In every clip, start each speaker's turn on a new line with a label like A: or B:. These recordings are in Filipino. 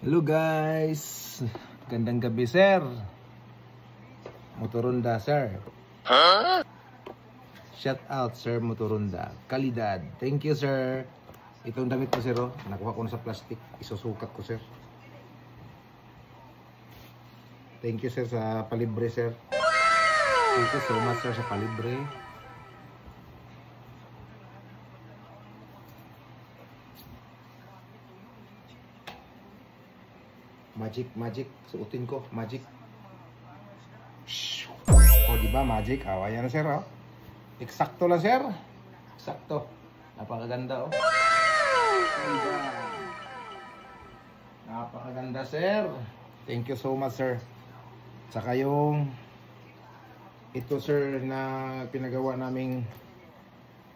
A: Hello guys, gandang gabi sir. Motoronda sir. Huh? Shout out sir Motoronda. Kalidad. Thank you sir. Itong damit ko sir, oh. Nakuha ko na sa plastic. Isusukat ko sir. Thank you sir sa palibre sir. Thank you so much sir sa palibre. Magic, suotin ko, magic. Oh, di ba magic? Oh, ayan na sir, oh. Eksakto lang sir. Eksakto. Napakaganda, oh. Napakaganda sir. Thank you so much sir. Saka yung ito sir na pinagawa naming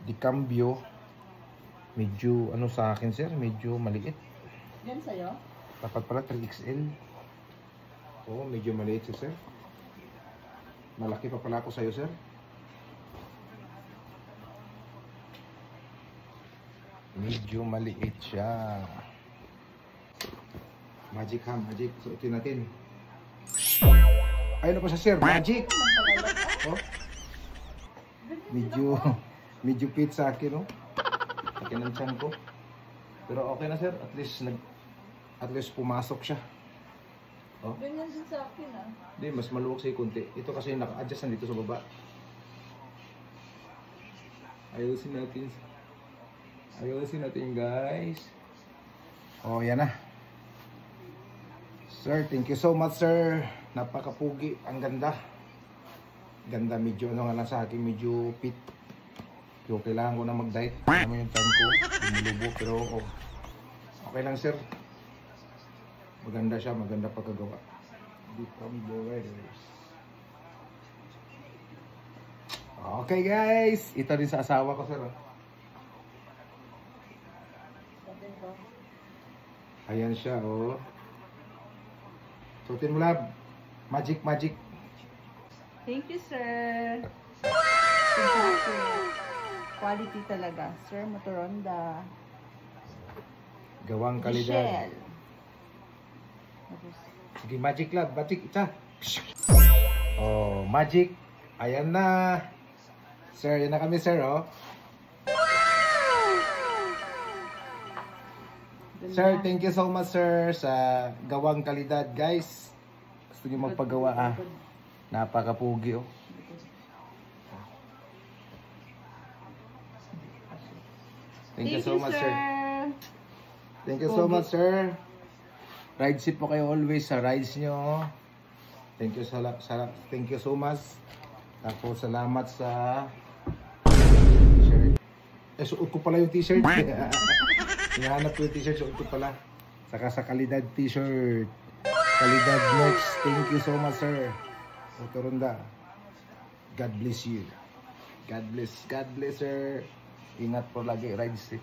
A: di cambio. Medyo ano sa akin sir, medyo maliit.
B: Yan sa'yo?
A: Dapat pala 3XL. Oo, medyo maliit siya, sir. Malaki pa pala ako sa'yo, sir. Medyo maliit siya. Magic ha, magic. Suotin natin. Ayun na pa siya, sir. Magic! Oh. Medyo fit sa akin, oh. Akin ang tiyan ko. Pero okay na, sir. At least pumasok siya. Oh.
B: Ganyan din sa akin ah.
A: Hindi, mas maluwag sa'yo kunti. Ito kasi naka-adjust na dito sa baba. Ayusin natin guys. Oh, yan na. Sir, thank you so much sir. Napakapugi. Ang ganda. Ganda, medyo ano nga lang sa akin, medyo fit. So, kailangan ko na mag-diet. Alam mo yung time ko. Lumulubo. Pero oh, okay lang sir. Maganda siya, maganda pagkagawa. Become the riders. Okay guys, ito rin sa asawa ko sir. Ayan siya oh. Suotin mo lab. Magic.
B: Thank you sir. Quality talaga. Sir Motoronda.
A: Gawang kalidad.
B: Michelle.
A: Sige, magic lab, magic isa. Oh, magic. Ayan na. Sir, yan na kami sir, oh. Sir, thank you so much sir sa gawang kalidad, guys. Gusto niyo magpagawa ah. Napakapugi oh. Thank you so much sir. Thank you so much sir. Ride safe po kayo always sa rides nyo. Thank you so much. Tapos salamat sa t-shirt. Suot ko pala yung t-shirt. Hinahanap ko yung t-shirt, suot ko pala. Saka sa Kalidad t-shirt. Kalidad merch. Thank you so much sir. Motoronda. God bless you. God bless sir. Ingat po lagi. Ride safe.